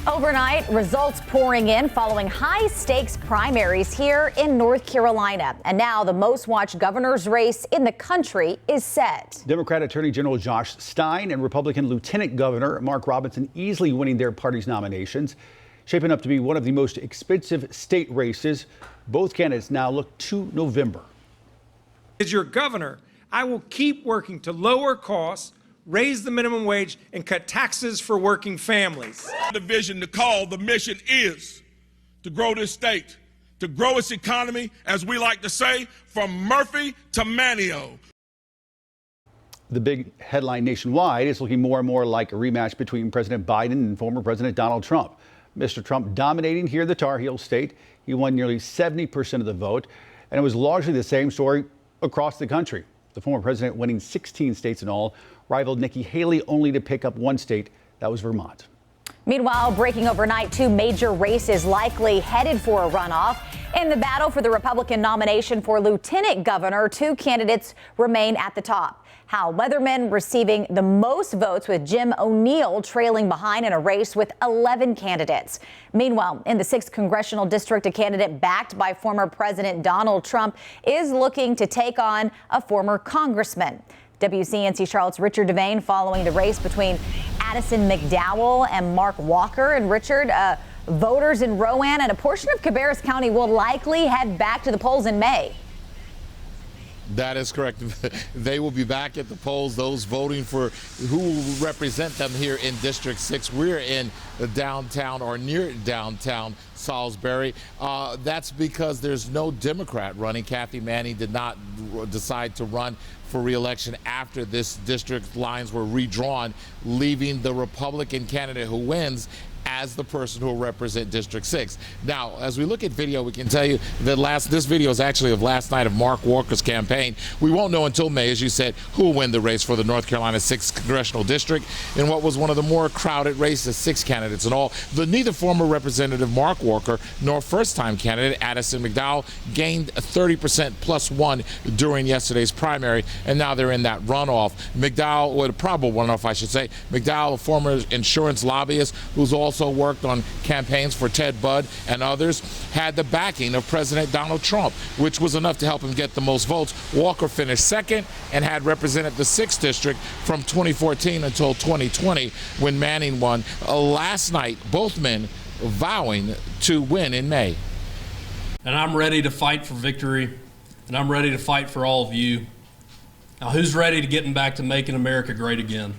Overnight, results pouring in following high-stakes primaries here in North Carolina. And now the most-watched governor's race in the country is set. Democrat Attorney General Josh Stein and Republican Lieutenant Governor Mark Robinson easily winning their party's nominations, shaping up to be one of the most expensive state races. Both candidates now look to November. As your governor, I will keep working to lower costs, raise the minimum wage, and cut taxes for working families. The vision, the call, the mission is to grow this state, to grow its economy, as we like to say, from Murphy to Manio. The big headline nationwide is looking more and more like a rematch between President Biden and former President Donald Trump. Mr. Trump dominating here in the Tar Heel state. He won nearly 70% of the vote, and it was largely the same story across the country. The former president winning 16 states in all, rivaled Nikki Haley only to pick up one state. That was Vermont. Meanwhile, breaking overnight, two major races likely headed for a runoff. In the battle for the Republican nomination for lieutenant governor, two candidates remain at the top. Hal Weatherman receiving the most votes, with Jim O'Neill trailing behind in a race with 11 candidates. Meanwhile, in the 6th congressional district, a candidate backed by former President Donald Trump is looking to take on a former congressman. WCNC Charlotte's Richard Devane following the race between Addison McDowell and Mark Walker. And Richard, voters in Rowan and a portion of Cabarrus County will likely head back to the polls in May. That is correct. They will be back at the polls, those voting for who will represent them here in District 6. We're in the downtown or near downtown Salisbury. That's because there's no Democrat running. Kathy Manning did not decide to run for re-election after this district lines were redrawn, leaving the Republican candidate who wins as the person who will represent District 6. Now, as we look at video, we can tell you that this video is actually of last night of Mark Walker's campaign. We won't know until May, as you said, who will win the race for the North Carolina 6th congressional district in what was one of the more crowded races, 6 candidates in all. Neither former Representative Mark Walker nor first-time candidate Addison McDowell gained 30% plus one during yesterday's primary, and now they're in that runoff. McDowell, or the probable runoff, I should say. McDowell, a former insurance lobbyist who's also worked on campaigns for Ted Budd and others, had the backing of President Donald Trump, which was enough to help him get the most votes. Walker finished second and had represented the 6th district from 2014 until 2020 when Manning won. Last night, both men vowing to win in May. And I'm ready to fight for victory, and I'm ready to fight for all of you. Now, who's ready to get back to making America great again?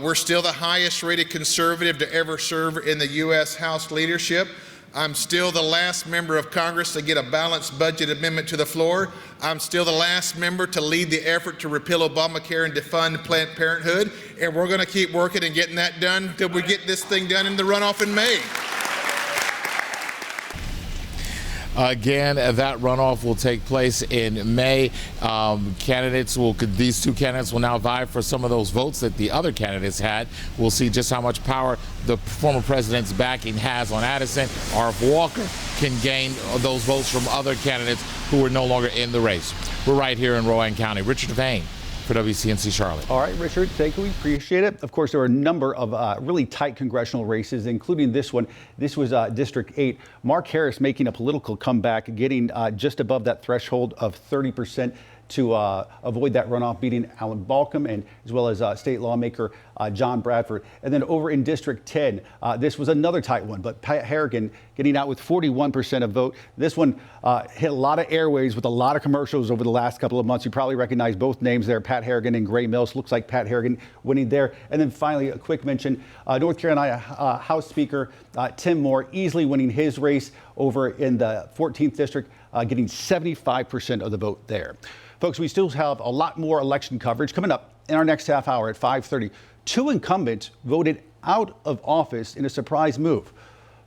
We're still the highest rated conservative to ever serve in the U.S. House leadership. I'm still the last member of Congress to get a balanced budget amendment to the floor. I'm still the last member to lead the effort to repeal Obamacare and defund Planned Parenthood. And we're going to keep working and getting that done until we get this thing done in the runoff in May. Again, that runoff will take place in May. These two candidates will now vie for some of those votes that the other candidates had. We'll see just how much power the former president's backing has on Addison, or if Walker can gain those votes from other candidates who are no longer in the race. We're right here in Rowan County. Richard Devane for WCNC Charlotte. All right, Richard, thank you. We appreciate it. Of course, there are a number of really tight congressional races, including this one. This was District 8. Mark Harris making a political comeback, getting just above that threshold of 30% to avoid that runoff, beating Alan Balcom and as well as state lawmaker John Bradford. And then over in District 10, this was another tight one, but Pat Harrigan getting out with 41% of vote. This one hit a lot of airwaves with a lot of commercials over the last couple of months. You probably recognize both names there, Pat Harrigan and Gray Mills. Looks like Pat Harrigan winning there. And then finally, a quick mention, North Carolina House Speaker Tim Moore easily winning his race over in the 14th District, getting 75% of the vote there. Folks, we still have a lot more election coverage coming up in our next half hour at 5:30. Two incumbents voted out of office in a surprise move.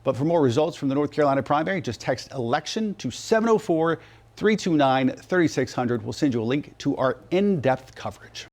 But for more results from the North Carolina primary, just text election to 704-329-3600. We'll send you a link to our in-depth coverage.